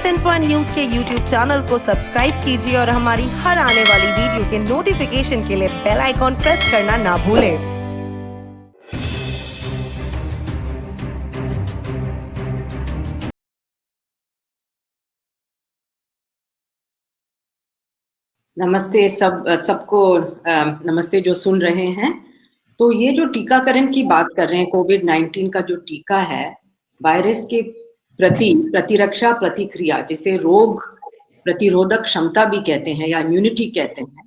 With info news के YouTube channel को subscribe कीजिए और हमारी हर आने वाली वीडियो के नोटिफिकेशन के लिए बेल आइकॉन प्रेस करना ना भूलें। नमस्ते सबको नमस्ते जो सुन रहे हैं। तो ये जो टीकाकरण की बात कर रहे हैं, कोविड-19 का जो टीका है, वायरस के प्रति प्रतिरक्षा प्रतिक्रिया, जिसे रोग प्रतिरोधक क्षमता भी कहते हैं या इम्यूनिटी कहते हैं,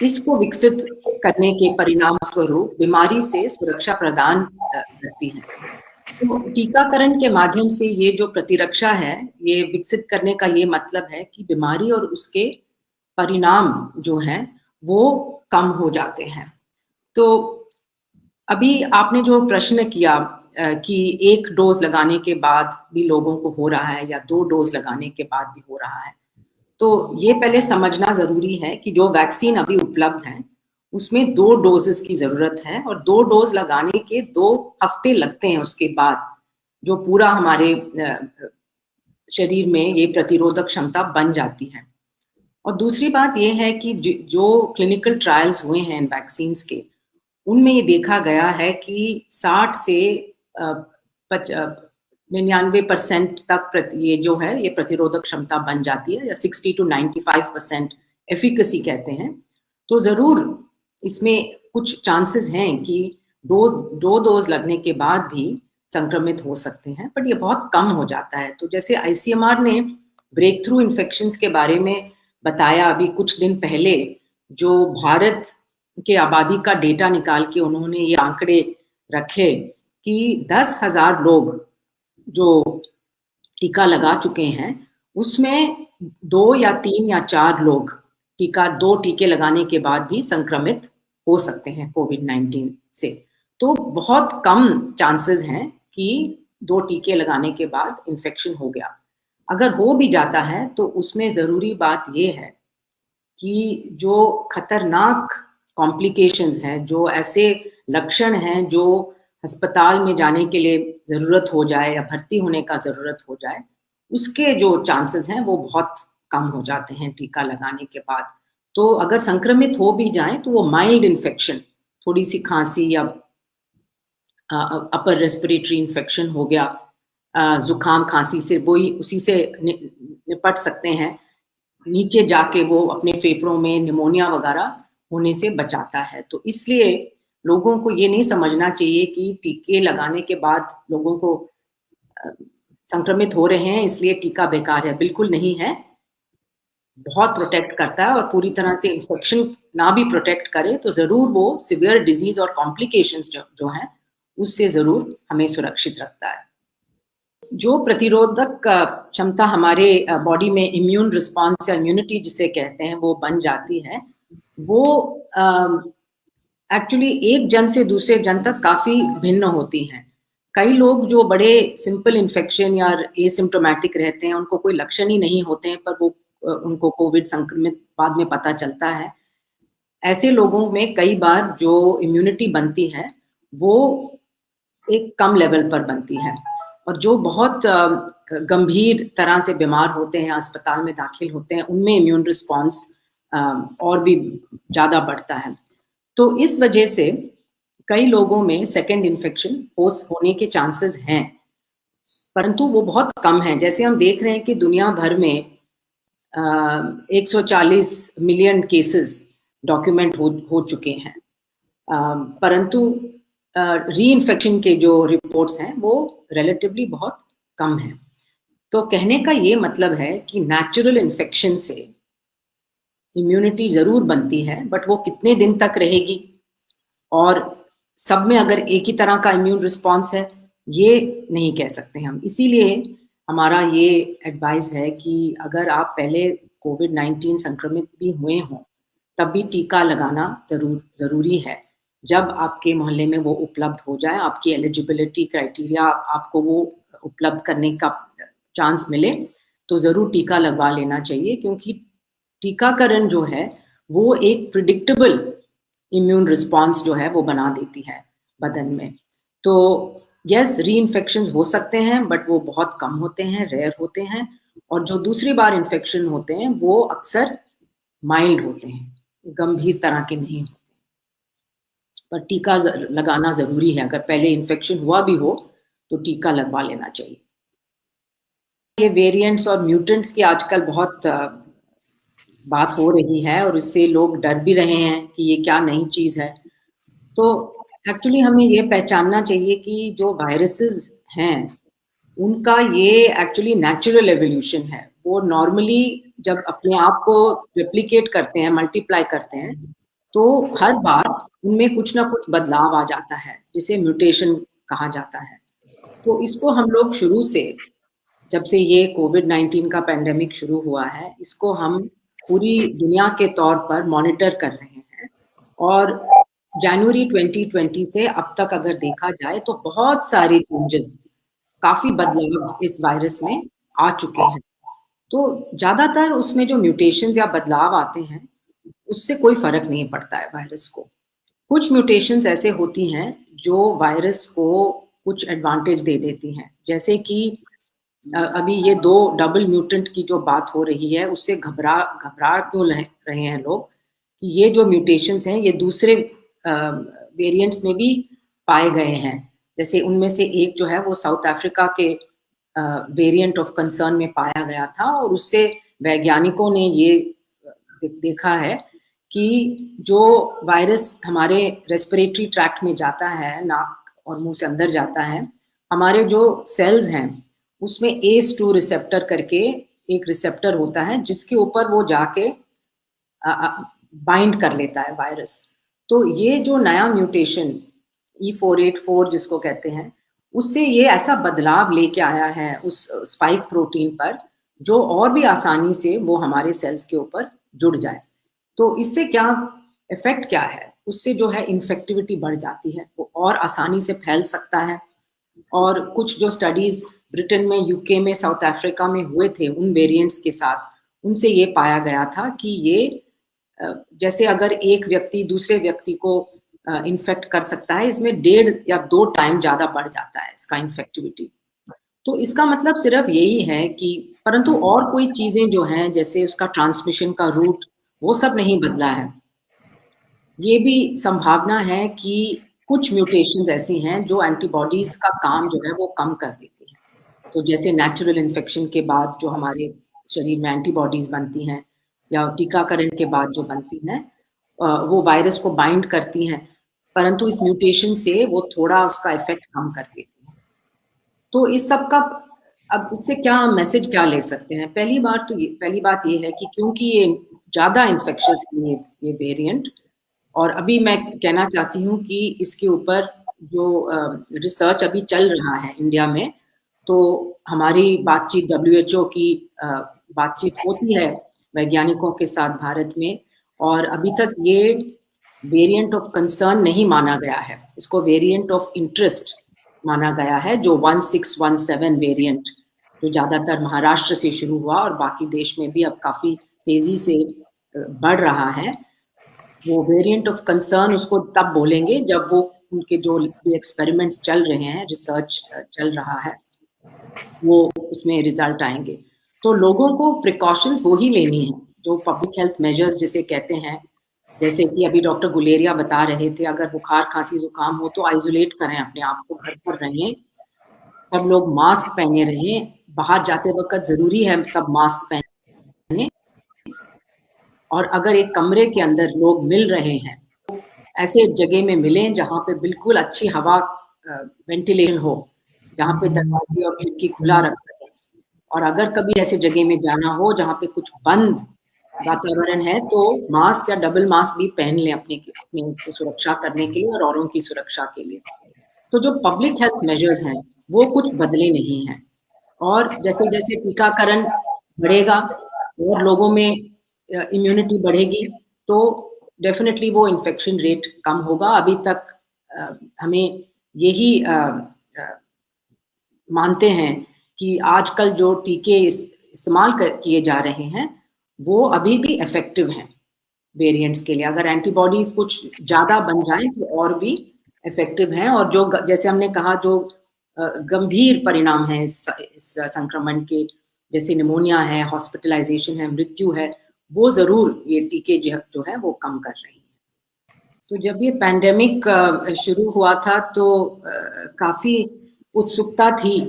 इसको विकसित करने के परिणाम स्वरूप बीमारी से सुरक्षा प्रदान करती है। तो टीकाकरण के माध्यम से ये जो प्रतिरक्षा है, ये विकसित करने का ये मतलब है कि बीमारी और उसके परिणाम जो हैं वो कम हो जाते हैं। तो अभी आपने जो प्रश्न किया कि 1 डोज लगाने के बाद भी लोगों को हो रहा है या 2 डोज लगाने के बाद भी हो रहा है, तो ये पहले समझना जरूरी है कि जो वैक्सीन अभी उपलब्ध है उसमें 2 डोजेस की जरूरत है और 2 डोज लगाने के 2 हफ्ते लगते हैं। उसके बाद जो पूरा हमारे शरीर में ये प्रतिरोधक क्षमता बन जाती है। और दूसरी बात ये है कि जो क्लिनिकल ट्रायल्स हुए हैं इन वैक्सीन्स के, उनमें ये देखा गया है कि 60 से 99% तक ये जो है ये प्रतिरोधक क्षमता बन जाती है, या 60 to 95% एफिकेसी कहते हैं। तो जरूर इसमें कुछ चांसेस हैं कि दो डोज लगने के बाद भी संक्रमित हो सकते हैं, बट ये बहुत कम हो जाता है। तो जैसे आईसीएमआर ने ब्रेक थ्रू इन्फेक्शंस के बारे में बताया अभी कुछ दिन पहले, जो भारत के आबादी का डेटा निकाल के उन्होंने ये आंकड़े रखे कि 10,000 लोग जो टीका लगा चुके हैं उसमें 2 या 3 या 4 लोग 2 टीके लगाने के बाद भी संक्रमित हो सकते हैं कोविड-19 से। तो बहुत कम चांसेस हैं कि 2 टीके लगाने के बाद इन्फेक्शन हो गया। अगर हो भी जाता है तो उसमें जरूरी बात यह है कि जो खतरनाक कॉम्प्लिकेशंस हैं, जो ऐसे लक्षण हैं जो अस्पताल में जाने के लिए जरूरत हो जाए या भर्ती होने का जरूरत हो जाए, उसके जो चांसेस हैं वो बहुत कम हो जाते हैं टीका लगाने के बाद। तो अगर संक्रमित हो भी जाए तो वो माइल्ड इन्फेक्शन, थोड़ी सी खांसी या अपर रेस्पिरेटरी इन्फेक्शन हो गया, जुकाम खांसी से, वही उसी से निपट सकते हैं। नीचे जाके वो अपने फेफड़ों में निमोनिया वगैरह होने से बचाता है। तो इसलिए लोगों को ये नहीं समझना चाहिए कि टीके लगाने के बाद लोगों को संक्रमित हो रहे हैं इसलिए टीका बेकार है। बिल्कुल नहीं है, बहुत प्रोटेक्ट करता है, और पूरी तरह से इन्फेक्शन ना भी प्रोटेक्ट करे तो जरूर वो सिवियर डिजीज और कॉम्प्लिकेशंस जो हैं उससे जरूर हमें सुरक्षित रखता है। जो प्रतिरोधक क्षमता हमारे बॉडी में, इम्यून रिस्पॉन्स या इम्यूनिटी जिसे कहते हैं, वो बन जाती है, वो एक्चुअली एक जन से दूसरे जन तक काफी भिन्न होती हैं। कई लोग जो बड़े सिंपल इन्फेक्शन या एसिम्प्टोमेटिक रहते हैं, उनको कोई लक्षण ही नहीं होते हैं, पर वो उनको कोविड संक्रमित बाद में पता चलता है। ऐसे लोगों में कई बार जो इम्यूनिटी बनती है वो एक कम लेवल पर बनती है, और जो बहुत गंभीर तरह से बीमार होते हैं, अस्पताल में दाखिल होते हैं, उनमें इम्यून रिस्पॉन्स और भी ज़्यादा बढ़ता है। तो इस वजह से कई लोगों में सेकेंड इन्फेक्शन होने के चांसेस हैं, परंतु वो बहुत कम हैं। जैसे हम देख रहे हैं कि दुनिया भर में 140 मिलियन केसेस डॉक्यूमेंट हो चुके हैं, परंतु री इन्फेक्शन के जो रिपोर्ट्स हैं वो रिलेटिवली बहुत कम हैं। तो कहने का ये मतलब है कि नेचुरल इन्फेक्शन से इम्यूनिटी जरूर बनती है, बट वो कितने दिन तक रहेगी और सब में अगर एक ही तरह का इम्यून रिस्पॉन्स है, ये नहीं कह सकते हम। इसीलिए हमारा ये एडवाइस है कि अगर आप पहले कोविड-19 संक्रमित भी हुए हों तब भी टीका लगाना जरूरी है। जब आपके मोहल्ले में वो उपलब्ध हो जाए, आपकी एलिजिबिलिटी क्राइटेरिया आपको वो उपलब्ध करने का चांस मिले, तो ज़रूर टीका लगवा लेना चाहिए, क्योंकि टीकाकरण जो है वो एक प्रिडिक्टेबल इम्यून रिस्पॉन्स जो है वो बना देती है बदन में। तो यस, री इन्फेक्शंस हो सकते हैं, बट वो बहुत कम होते हैं, रेयर होते हैं, और जो दूसरी बार इन्फेक्शन होते हैं वो अक्सर माइल्ड होते हैं, गंभीर तरह के नहीं होते। पर टीका लगाना जरूरी है, अगर पहले इन्फेक्शन हुआ भी हो तो टीका लगवा लेना चाहिए। ये वेरिएंट्स और म्यूटेंट्स की आजकल बहुत बात हो रही है और इससे लोग डर भी रहे हैं कि ये क्या नई चीज है। तो एक्चुअली हमें ये पहचानना चाहिए कि जो वायरसेस हैं उनका ये एक्चुअली नेचुरल एवोल्यूशन है। वो नॉर्मली जब अपने आप को रेप्लिकेट करते हैं, मल्टीप्लाई करते हैं, तो हर बार उनमें कुछ ना कुछ बदलाव आ जाता है, जिसे म्यूटेशन कहा जाता है। तो इसको हम लोग शुरू से, जब से ये कोविड-19 का पैंडेमिक शुरू हुआ है, इसको हम पूरी दुनिया के तौर पर मॉनिटर कर रहे हैं। और जनवरी 2020 से अब तक अगर देखा जाए तो बहुत सारे चेंजेस, काफी बदलाव इस वायरस में आ चुके हैं। तो ज्यादातर उसमें जो म्यूटेशंस या बदलाव आते हैं उससे कोई फर्क नहीं पड़ता है वायरस को। कुछ म्यूटेशंस ऐसे होती हैं जो वायरस को कुछ एडवांटेज दे देती हैं, जैसे कि अभी ये 2 डबल म्यूटेंट की जो बात हो रही है उससे घबरा क्यों रहे हैं लोग कि ये जो म्यूटेशंस हैं ये दूसरे वेरिएंट्स में भी पाए गए हैं। जैसे उनमें से एक जो है वो साउथ अफ्रीका के वेरिएंट ऑफ कंसर्न में पाया गया था और उससे वैज्ञानिकों ने ये देखा है कि जो वायरस हमारे रेस्पिरेटरी ट्रैक्ट में जाता है, नाक और मुंह से अंदर जाता है, हमारे जो सेल्स हैं उसमें ACE2 रिसेप्टर करके एक रिसेप्टर होता है जिसके ऊपर वो जाके बाइंड कर लेता है वायरस। तो ये जो नया म्यूटेशन E484 जिसको कहते हैं, उससे ये ऐसा बदलाव लेके आया है उस स्पाइक प्रोटीन पर जो और भी आसानी से वो हमारे सेल्स के ऊपर जुड़ जाए। तो इससे क्या इफेक्ट क्या है, उससे जो है इन्फेक्टिविटी बढ़ जाती है, वो और आसानी से फैल सकता है। और कुछ जो स्टडीज ब्रिटेन में, यूके में, साउथ अफ्रीका में हुए थे उन वेरिएंट्स के साथ, उनसे ये पाया गया था कि ये जैसे अगर एक व्यक्ति दूसरे व्यक्ति को इन्फेक्ट कर सकता है, इसमें 1.5 या 2 टाइम ज्यादा बढ़ जाता है इसका इन्फेक्टिविटी। तो इसका मतलब सिर्फ यही है कि, परंतु और कोई चीजें जो हैं जैसे उसका ट्रांसमिशन का रूट वो सब नहीं बदला है। ये भी संभावना है कि कुछ म्यूटेशंस ऐसी हैं जो एंटीबॉडीज का काम जो है वो कम कर देती है। तो जैसे नेचुरल इन्फेक्शन के बाद जो हमारे शरीर में एंटीबॉडीज बनती हैं या टीकाकरण के बाद जो बनती हैं, वो वायरस को बाइंड करती हैं, परंतु इस म्यूटेशन से वो थोड़ा उसका इफेक्ट कम कर देती है। तो इस सब का अब इससे क्या मैसेज क्या ले सकते हैं? पहली बात ये है कि क्योंकि ये ज्यादा इन्फेक्शियस है ये वेरिएंट, और अभी मैं कहना चाहती हूँ कि इसके ऊपर जो रिसर्च अभी चल रहा है इंडिया में, तो हमारी बातचीत WHO की बातचीत होती है वैज्ञानिकों के साथ भारत में, और अभी तक ये वेरिएंट ऑफ कंसर्न नहीं माना गया है, इसको वेरिएंट ऑफ इंटरेस्ट माना गया है, जो 1617 वेरिएंट जो ज्यादातर महाराष्ट्र से शुरू हुआ और बाकी देश में भी अब काफी तेजी से बढ़ रहा है। वो वेरिएंट ऑफ कंसर्न उसको तब बोलेंगे जब वो उनके जो एक्सपेरिमेंट्स चल रहे हैं, रिसर्च चल रहा है, वो उसमें रिजल्ट आएंगे। तो लोगों को प्रिकॉशंस वो ही लेनी है जो पब्लिक हेल्थ मेजर्स जिसे कहते हैं, जैसे कि अभी डॉक्टर गुलेरिया बता रहे थे, अगर बुखार खांसी जुकाम हो तो आइसोलेट करें अपने आप को, घर पर रहें, सब लोग मास्क पहने रहें, बाहर जाते वक्त जरूरी है सब मास्क पहने, और अगर एक कमरे के अंदर लोग मिल रहे हैं ऐसे जगह में मिलें जहाँ पे बिल्कुल अच्छी हवा, वेंटिलेशन हो, जहाँ पे दरवाजे और खिड़की खुला रख सकें। और अगर कभी ऐसे जगह में जाना हो जहाँ पे कुछ बंद वातावरण है तो मास्क या डबल मास्क भी पहन लें अपनी सुरक्षा करने के लिए और औरों की सुरक्षा के लिए। तो जो पब्लिक हेल्थ मेजर्स हैं वो कुछ बदले नहीं हैं, और जैसे जैसे टीकाकरण बढ़ेगा और लोगों में इम्यूनिटी बढ़ेगी तो डेफिनेटली वो इन्फेक्शन रेट कम होगा। अभी तक हमें यही मानते हैं कि आजकल जो टीके इस्तेमाल किए जा रहे हैं वो अभी भी इफेक्टिव हैं वेरिएंट्स के लिए। अगर एंटीबॉडीज कुछ ज्यादा बन जाए तो और भी इफेक्टिव हैं, और जो जैसे हमने कहा जो गंभीर परिणाम हैं इस संक्रमण के, जैसे निमोनिया है, हॉस्पिटलाइजेशन है, मृत्यु है, वो ज़रूर ये टीके जो है वो कम कर रही हैं। तो जब ये पैंडेमिक शुरू हुआ था तो काफ़ी उत्सुकता थी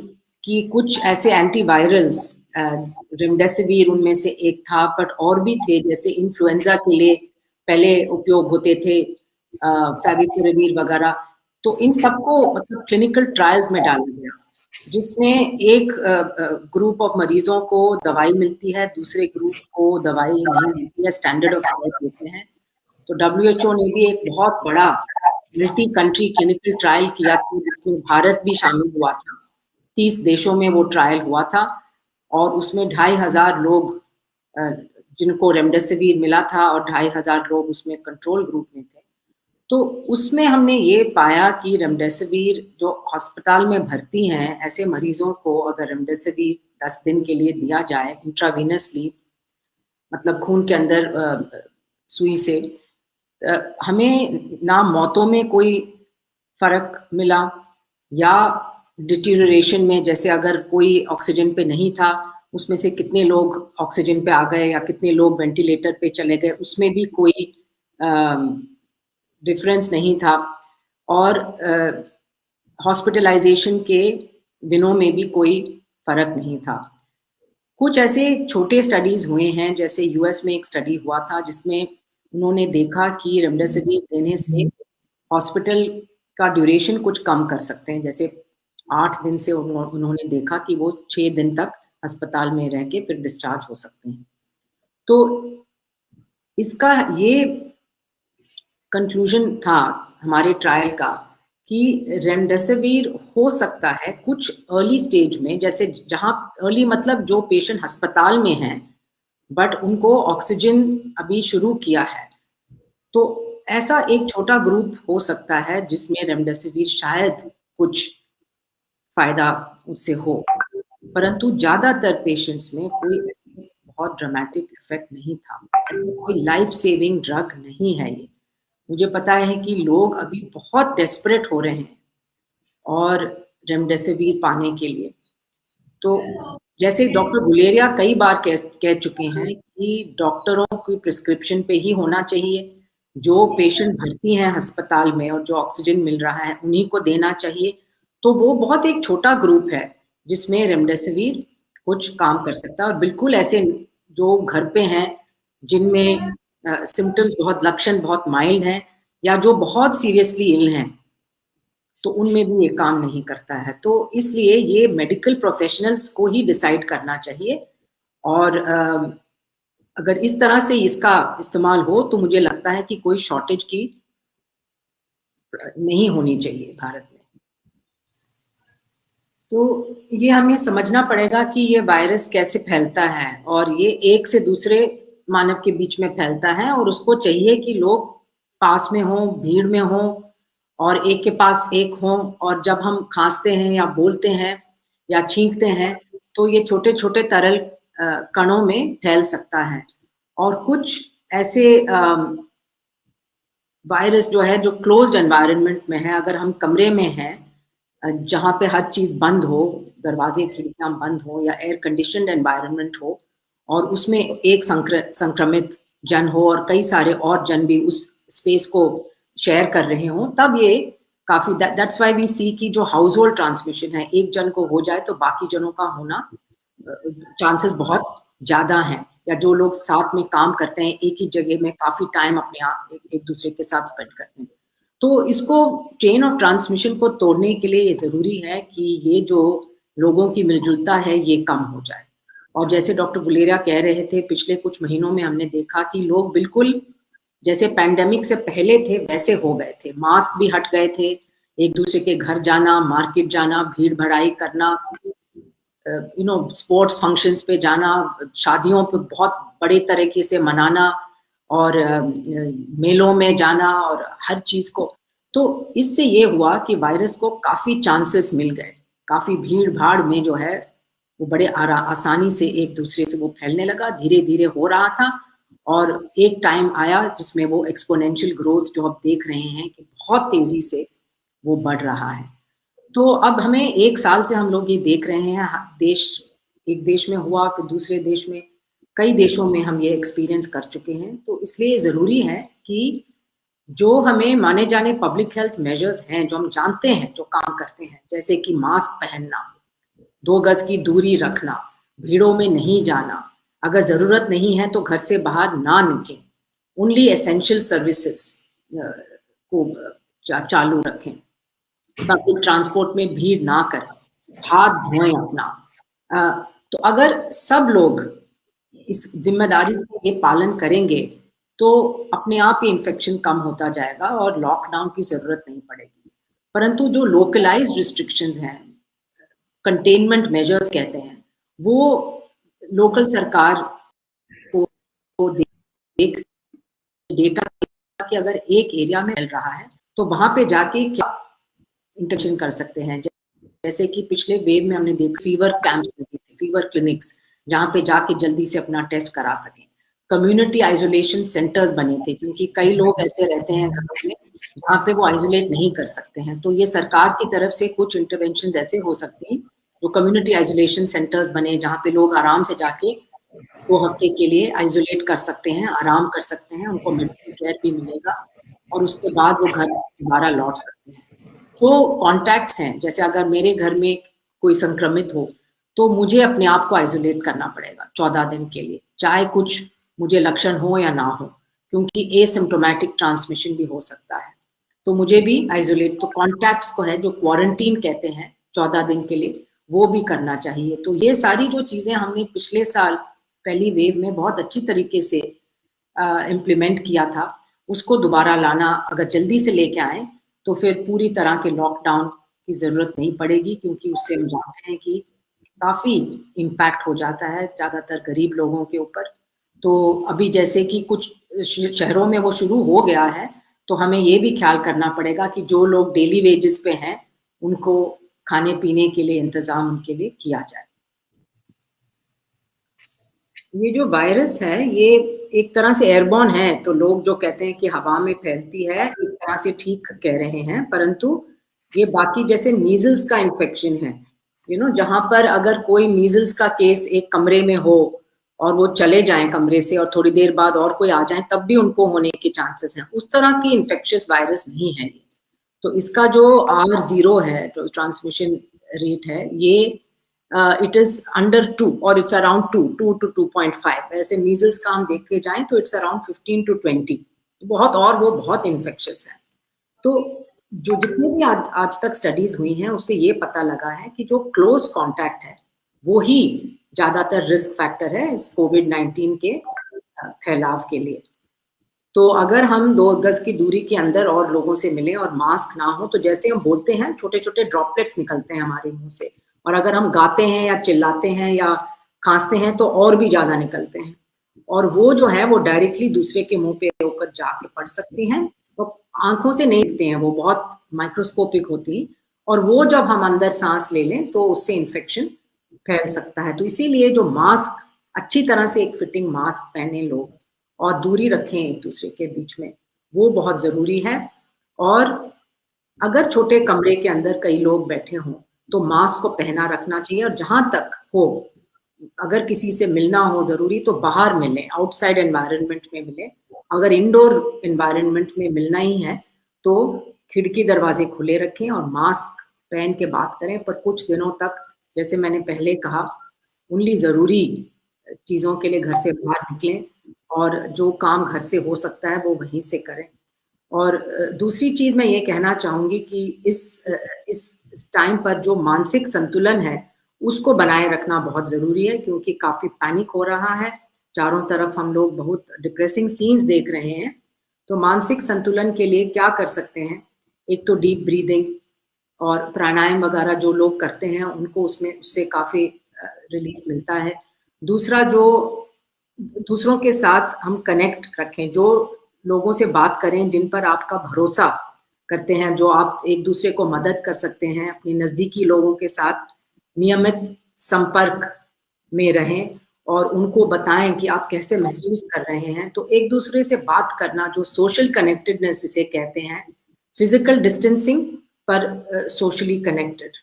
कि कुछ ऐसे एंटीवायरल्स, रेमडेसिविर उनमें से एक था, बट और भी थे, जैसे इन्फ्लुएंजा के लिए पहले उपयोग होते थे फेविपिराविर वगैरह। तो इन सबको मतलब क्लिनिकल ट्रायल्स में डाला गया, जिसमें एक ग्रुप ऑफ मरीजों को दवाई मिलती है, दूसरे ग्रुप को दवाई नहीं मिलती है, स्टैंडर्ड ऑफ केयर देते हैं। तो WHO ने भी एक बहुत बड़ा मल्टी कंट्री क्लिनिकल ट्रायल किया था, जिसमें भारत भी शामिल हुआ था। 30 देशों में वो ट्रायल हुआ था और उसमें 2500 लोग जिनको रेमडेसिविर मिला था और 2500 लोग उसमें कंट्रोल ग्रुप में थे। तो उसमें हमने ये पाया कि रेमडेसिविर जो अस्पताल में भर्ती हैं, ऐसे मरीजों को अगर रेमडेसिविर 10 दिन के लिए दिया जाए इंट्रावीनसली, मतलब खून के अंदर सुई से, हमें ना मौतों में कोई फर्क मिला या डिटीरियोरेशन में, जैसे अगर कोई ऑक्सीजन पे नहीं था उसमें से कितने लोग ऑक्सीजन पे आ गए या कितने लोग वेंटिलेटर पे चले गए, उसमें भी कोई डिफरेंस नहीं था। और हॉस्पिटलाइजेशन के दिनों में भी कोई फर्क नहीं था। कुछ ऐसे छोटे स्टडीज हुए हैं, जैसे यूएस में एक स्टडी हुआ था जिसमें उन्होंने देखा कि रेमडेसिविर देने से हॉस्पिटल का ड्यूरेशन कुछ कम कर सकते हैं। जैसे 8 दिन से उन्होंने देखा कि वो 6 दिन तक अस्पताल में रह के फिर डिस्चार्ज हो सकते हैं। तो इसका ये कंक्लूजन था हमारे ट्रायल का कि रेमडेसिविर हो सकता है कुछ अर्ली स्टेज में, जैसे जहाँ अर्ली मतलब जो पेशेंट अस्पताल में हैं बट उनको ऑक्सीजन अभी शुरू किया है, तो ऐसा एक छोटा ग्रुप हो सकता है जिसमें रेमडेसिविर शायद कुछ फायदा उससे हो, परंतु ज्यादातर पेशेंट्स में कोई ऐसे बहुत ड्रामेटिक इफेक्ट नहीं था। कोई लाइफ सेविंग ड्रग नहीं है ये। मुझे पता है कि लोग अभी बहुत डेस्परेट हो रहे हैं और रेमडेसिविर पाने के लिए। तो जैसे डॉक्टर गुलेरिया कई बार कह चुके हैं कि डॉक्टरों की प्रिस्क्रिप्शन पे ही होना चाहिए, जो पेशेंट भर्ती हैं अस्पताल में और जो ऑक्सीजन मिल रहा है उन्हीं को देना चाहिए। तो वो बहुत एक छोटा ग्रुप है जिसमें रेमडेसिविर कुछ काम कर सकता है, और बिल्कुल ऐसे जो घर पे हैं जिनमें सिम्टम्स बहुत, लक्षण बहुत माइल्ड हैं या जो बहुत सीरियसली इल हैं, तो उनमें भी ये काम नहीं करता है। तो इसलिए ये मेडिकल प्रोफेशनल्स को ही डिसाइड करना चाहिए, और अगर इस तरह से इसका इस्तेमाल हो तो मुझे लगता है कि कोई शॉर्टेज की नहीं होनी चाहिए भारत में। तो ये हमें समझना पड़ेगा कि ये वायरस कैसे फैलता है, और ये एक से दूसरे मानव के बीच में फैलता है, और उसको चाहिए कि लोग पास में हों, भीड़ में हों, और एक के पास एक हों, और जब हम खांसते हैं या बोलते हैं या छींकते हैं तो ये छोटे छोटे तरल कणों में फैल सकता है। और कुछ ऐसे वायरस जो है जो क्लोज्ड एनवायरनमेंट में है, अगर हम कमरे में हैं जहाँ पे हर चीज़ बंद हो, दरवाजे खिड़कियाँ बंद हो या एयर कंडीशनड एनवायरनमेंट हो, और उसमें एक संक्रमित जन हो और कई सारे और जन भी उस स्पेस को शेयर कर रहे हों, तब ये काफ़ी, दैट्स व्हाई वी सी कि जो हाउस होल्ड ट्रांसमिशन है, एक जन को हो जाए तो बाकी जनों का होना चांसेस बहुत ज़्यादा हैं। या जो लोग साथ में काम करते हैं, एक ही जगह में काफ़ी टाइम अपने एक दूसरे के साथ स्पेंड करते हैं। तो इसको चेन ऑफ ट्रांसमिशन को तोड़ने के लिए ये ज़रूरी है कि ये जो लोगों की मिलजुलता है ये कम हो जाए। और जैसे डॉक्टर गुलेरिया कह रहे थे, पिछले कुछ महीनों में हमने देखा कि लोग बिल्कुल जैसे पैंडेमिक से पहले थे वैसे हो गए थे। मास्क भी हट गए थे, एक दूसरे के घर जाना, मार्केट जाना, भीड़ भड़ाई करना, स्पोर्ट्स फंक्शंस पे जाना, शादियों पे बहुत बड़े तरीके से मनाना, और मेलों में जाना, और हर चीज़ को। तो इससे ये हुआ कि वायरस को काफ़ी चांसेस मिल गए, काफ़ी भीड़ भाड़ में जो है वो बड़े आसानी से एक दूसरे से वो फैलने लगा, धीरे धीरे हो रहा था। और एक टाइम आया जिसमें वो एक्सपोनेंशियल ग्रोथ जो अब देख रहे हैं कि बहुत तेज़ी से वो बढ़ रहा है। तो अब हमें 1 साल से हम लोग ये देख रहे हैं, देश एक देश में हुआ, फिर दूसरे देश में, कई देशों में हम ये एक्सपीरियंस कर चुके हैं। तो इसलिए ज़रूरी है कि जो हमें माने जाने पब्लिक हेल्थ मेजर्स हैं, जो हम जानते हैं, जो काम करते हैं, जैसे कि मास्क पहनना, 2 गज की दूरी रखना, भीड़ों में नहीं जाना, अगर ज़रूरत नहीं है तो घर से बाहर ना निकलें, ओनली एसेंशियल सर्विसेज को चालू रखें, पब्लिक ट्रांसपोर्ट में भीड़ ना करें, हाथ धोएं अपना। तो अगर सब लोग इस जिम्मेदारी से ये पालन करेंगे तो अपने आप ही इन्फेक्शन कम होता जाएगा और लॉकडाउन की जरूरत नहीं पड़ेगी। परंतु जो लोकलाइज्ड रिस्ट्रिक्शंस हैं, कंटेनमेंट मेजर्स कहते हैं, वो लोकल सरकार को देख डेटा कि अगर एक एरिया में फैल रहा है तो वहां पे जाके क्या इंटरवेंशन कर सकते हैं। जैसे कि पिछले वेव में हमने देखा फीवर कैंप्स लगे थे, फीवर क्लिनिक्स, जहाँ पे जाके जल्दी से अपना टेस्ट करा सकें। कम्युनिटी आइसोलेशन सेंटर्स बने थे, क्योंकि कई लोग ऐसे रहते हैं घरों में जहाँ पे वो आइसोलेट नहीं कर सकते हैं। तो ये सरकार की तरफ से कुछ इंटरवेंशन ऐसे हो सकते हैं, जो कम्युनिटी आइसोलेशन सेंटर्स बने, जहाँ पे लोग आराम से जाके 2 हफ्ते के लिए आइसोलेट कर सकते हैं, आराम कर सकते हैं, उनको मेडिकल केयर भी मिलेगा और उसके बाद वो घर दोबारा लौट सकते हैं। जो कॉन्टैक्ट्स हैं, जैसे अगर मेरे घर में कोई संक्रमित हो तो मुझे अपने आप को आइसोलेट करना पड़ेगा 14 दिन के लिए, चाहे कुछ मुझे लक्षण हो या ना हो, क्योंकि एसिम्प्टोमेटिक ट्रांसमिशन भी हो सकता है। तो मुझे भी आइसोलेट, तो कॉन्टैक्ट्स को है जो क्वारंटीन कहते हैं 14 दिन के लिए, वो भी करना चाहिए। तो ये सारी जो चीजें हमने पिछले साल पहली वेव में बहुत अच्छी तरीके से इम्प्लीमेंट किया था, उसको दोबारा लाना अगर जल्दी से लेके आए तो फिर पूरी तरह के लॉकडाउन की जरूरत नहीं पड़ेगी, क्योंकि उससे हम जानते हैं कि काफी इम्पैक्ट हो जाता है ज्यादातर गरीब लोगों के ऊपर। तो अभी जैसे कि कुछ शहरों में वो शुरू हो गया है, तो हमें ये भी ख्याल करना पड़ेगा कि जो लोग डेली वेजेस पे हैं उनको खाने पीने के लिए इंतजाम उनके लिए किया जाए। ये जो वायरस है ये एक तरह से एयरबॉर्न है, तो लोग जो कहते हैं कि हवा में फैलती है, एक तरह से ठीक कह रहे हैं, परंतु ये बाकी जैसे मीजल्स का इन्फेक्शन है, जहां पर अगर कोई मीजल्स का केस एक कमरे में हो और वो चले जाएं कमरे से और थोड़ी देर बाद और कोई आ जाए तब भी उनको होने के चांसेस हैं, उस तरह की इन्फेक्शियस वायरस नहीं है ये। तो इसका जो R0 है, जो ट्रांसमिशन रेट है, ये इट इज अंडर 2 और इट्स अराउंड 2 to 2.5। ऐसे मीजल्स का हम देख के जाएं तो इट्स अराउंड 15 to 20, बहुत, और वो बहुत इन्फेक्शियस है। तो जो जितने भी आज तक स्टडीज हुई हैं उससे ये पता लगा है कि जो क्लोज कांटेक्ट है वो ही ज्यादातर रिस्क फैक्टर है इस कोविड-19 के फैलाव के लिए। तो अगर हम 2 गज की दूरी के अंदर और लोगों से मिलें और मास्क ना हो, तो जैसे हम बोलते हैं छोटे छोटे ड्रॉपलेट्स निकलते हैं हमारे मुंह से, और अगर हम गाते हैं या चिल्लाते हैं या खांसते हैं तो और भी ज्यादा निकलते हैं, और वो जो है वो डायरेक्टली दूसरे के मुंह पे होकर जाके पड़ सकती हैं। तो आंखों से नहीं दिखते हैं, वो बहुत माइक्रोस्कोपिक होती है, और वो जब हम अंदर सांस ले लें तो उससे इन्फेक्शन फैल सकता है। तो इसीलिए जो मास्क, अच्छी तरह से एक फिटिंग मास्क पहने लोग और दूरी रखें एक दूसरे के बीच में, वो बहुत जरूरी है। और अगर छोटे कमरे के अंदर कई लोग बैठे हों तो मास्क को पहना रखना चाहिए, और जहां तक हो अगर किसी से मिलना हो जरूरी तो बाहर मिलें, आउटसाइड एनवायरनमेंट में मिलें। अगर इंडोर एनवायरनमेंट में मिलना ही है तो खिड़की दरवाजे खुले रखें और मास्क पहन के बात करें, पर कुछ दिनों तक, जैसे मैंने पहले कहा, ओनली जरूरी चीजों के लिए घर से बाहर निकलें और जो काम घर से हो सकता है वो वहीं से करें। और दूसरी चीज मैं ये कहना चाहूंगी कि इस टाइम पर जो मानसिक संतुलन है उसको बनाए रखना बहुत जरूरी है, क्योंकि काफी पैनिक हो रहा है चारों तरफ, हम लोग बहुत डिप्रेसिंग सीन्स देख रहे हैं। तो मानसिक संतुलन के लिए क्या कर सकते हैं, एक तो डीप ब्रीदिंग और प्राणायाम वगैरह जो लोग करते हैं उनको उससे काफी रिलीफ मिलता है। दूसरा, जो दूसरों के साथ हम कनेक्ट रखें, जो लोगों से बात करें जिन पर आपका भरोसा करते हैं, जो आप एक दूसरे को मदद कर सकते हैं, अपने नजदीकी लोगों के साथ नियमित संपर्क में रहें और उनको बताएं कि आप कैसे महसूस कर रहे हैं। तो एक दूसरे से बात करना, जो सोशल कनेक्टेडनेस जिसे कहते हैं, फिजिकल डिस्टेंसिंग पर socially connected.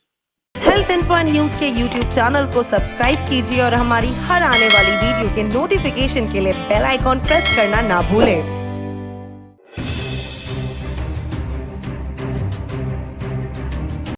Health info news के यूट्यूब चैनल को सब्सक्राइब कीजिए और हमारी हर आने वाली वीडियो के नोटिफिकेशन के लिए बेल आइकॉन प्रेस करना ना भूलें।